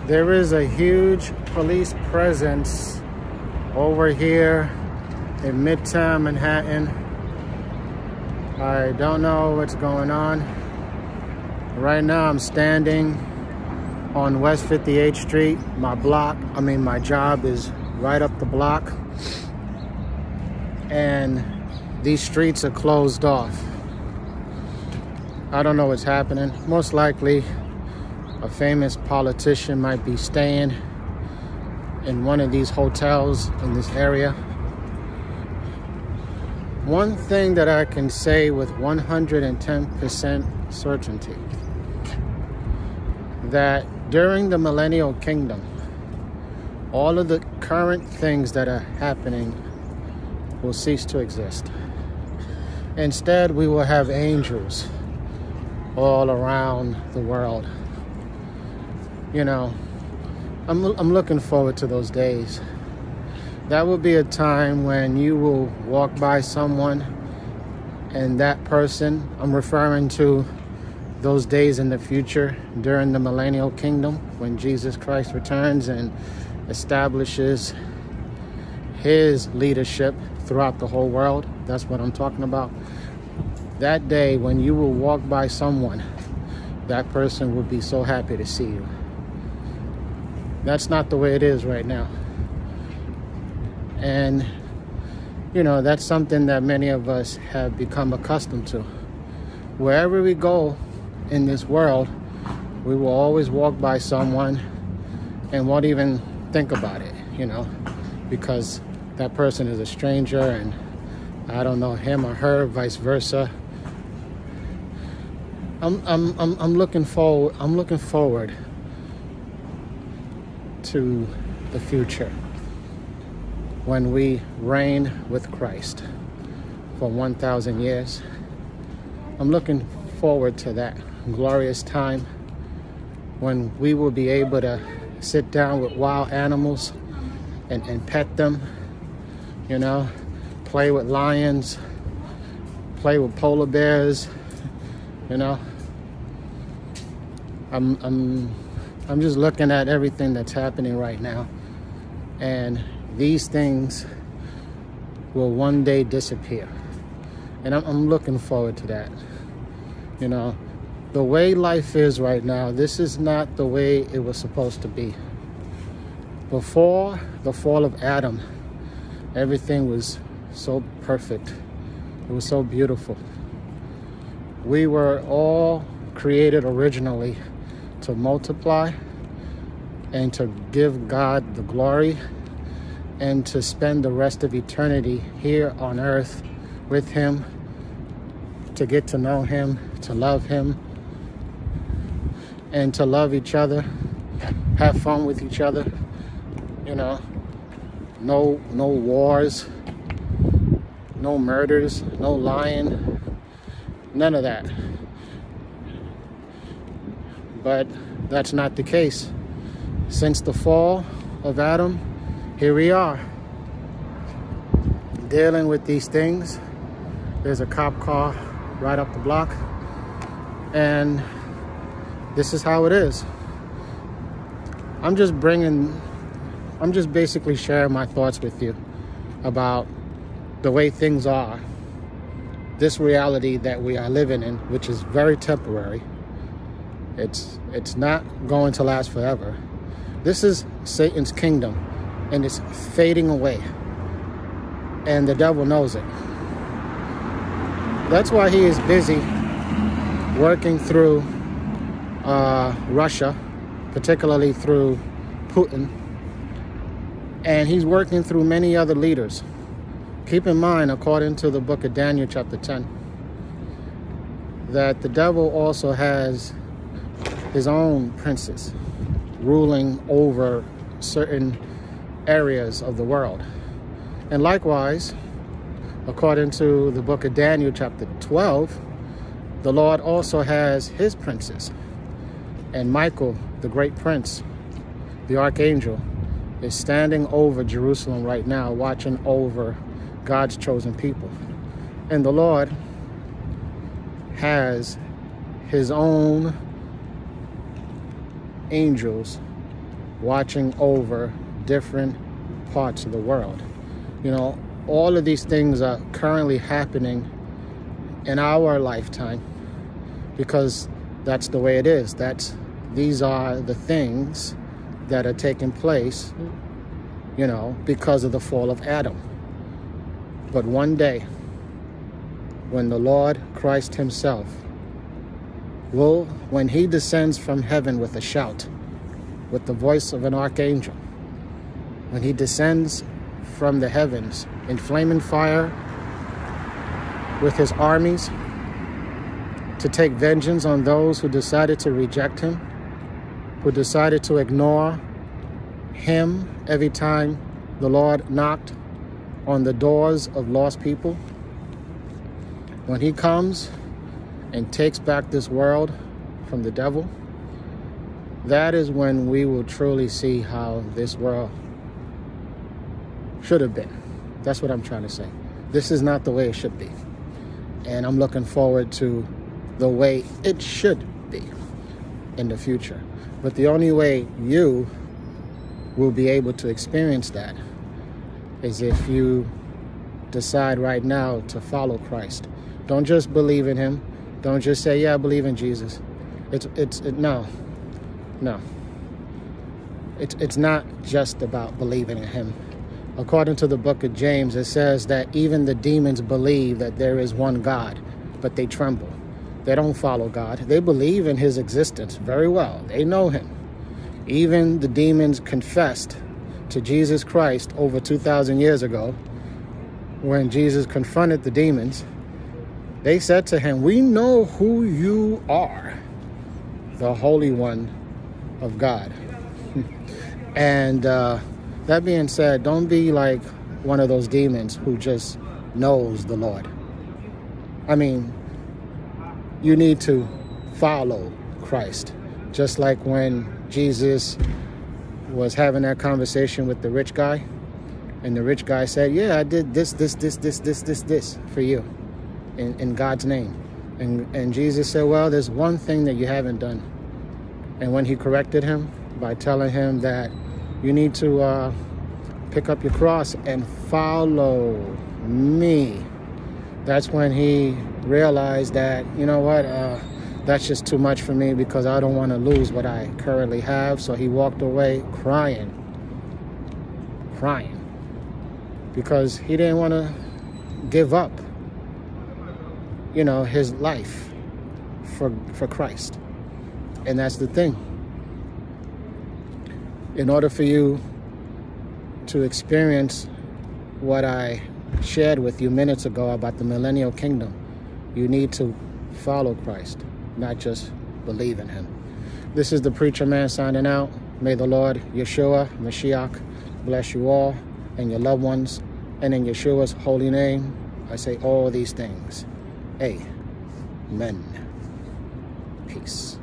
There is a huge police presence over here in Midtown Manhattan. I don't know what's going on. Right now I'm standing on West 58th Street. My job is right up the block. And these streets are closed off. I don't know what's happening. Most likely a famous politician might be staying in one of these hotels in this area. One thing that I can say with 110% certainty, that during the Millennial Kingdom, all of the current things that are happening will cease to exist. Instead, we will have angels all around the world. You know, I'm looking forward to those days. That will be a time when you will walk by someone and that person, I'm referring to those days in the future during the Millennial Kingdom when Jesus Christ returns and establishes his leadership throughout the whole world. That's what I'm talking about. That day when you will walk by someone, that person will be so happy to see you. That's not the way it is right now. And, you know, that's something that many of us have become accustomed to. Wherever we go in this world, we will always walk by someone and won't even think about it, you know, because that person is a stranger and I don't know him or her, vice versa. I'm looking forward to the future when we reign with Christ for 1,000 years. I'm looking forward to that glorious time when we will be able to sit down with wild animals and pet them, you know, play with lions, play with polar bears, you know. I'm just looking at everything that's happening right now, and these things will one day disappear. And I'm looking forward to that. You know, the way life is right now, this is not the way it was supposed to be. Before the fall of Adam, everything was so perfect. It was so beautiful. We were all created originally to multiply and to give God the glory and to spend the rest of eternity here on earth with him, to get to know him, to love him, and to love each other, have fun with each other, you know, no wars, no murders, no lying, none of that. But that's not the case. Since the fall of Adam, here we are, dealing with these things. There's a cop car right up the block, and this is how it is. I'm just basically sharing my thoughts with you about the way things are, this reality that we are living in, which is very temporary. It's not going to last forever. This is Satan's kingdom, and it's fading away, and the devil knows it. That's why he is busy working through Russia, particularly through Putin, and he's working through many other leaders. Keep in mind, according to the book of Daniel chapter 10, that the devil also has his own princes ruling over certain areas of the world. And likewise, according to the book of Daniel chapter 12, the Lord also has his princes. And Michael, the great prince, the archangel, is standing over Jerusalem right now, watching over God's chosen people. And the Lord has his own angels watching over different parts of the world. You know, all of these things are currently happening in our lifetime because that's the way it is. These are the things that are taking place, you know, because of the fall of Adam. But one day, when the Lord Christ himself when he descends from heaven with a shout, with the voice of an archangel, when he descends from the heavens in flaming fire with his armies to take vengeance on those who decided to reject him, who decided to ignore him every time the Lord knocked on the doors of lost people. When he comes and takes back this world from the devil, that is when we will truly see how this world should have been. That's what I'm trying to say. This is not the way it should be. And I'm looking forward to the way it should be in the future. But the only way you will be able to experience that is if you decide right now to follow Christ. Don't just believe in him. Don't just say, yeah, I believe in Jesus. No. It's not just about believing in him. According to the book of James, it says that even the demons believe that there is one God, but they tremble. They don't follow God. They believe in his existence very well. They know him. Even the demons confessed to Jesus Christ over 2,000 years ago when Jesus confronted the demons. They said to him, we know who you are, the Holy One of God. And that being said, don't be like one of those demons who just knows the Lord. I mean, you need to follow Christ. Just like when Jesus was having that conversation with the rich guy, and the rich guy said, yeah, I did this for you in God's name. And Jesus said, well, there's one thing that you haven't done. And when he corrected him by telling him that you need to pick up your cross and follow me, that's when he realized that, you know what, that's just too much for me because I don't want to lose what I currently have. So he walked away crying, because he didn't want to give up, you know, his life for Christ. And that's the thing. In order for you to experience what I shared with you minutes ago about the Millennial Kingdom, you need to follow Christ, not just believe in him. This is the Preacher Man signing out. May the Lord Yeshua Mashiach bless you all and your loved ones. And in Yeshua's holy name, I say all these things. Amen. Peace.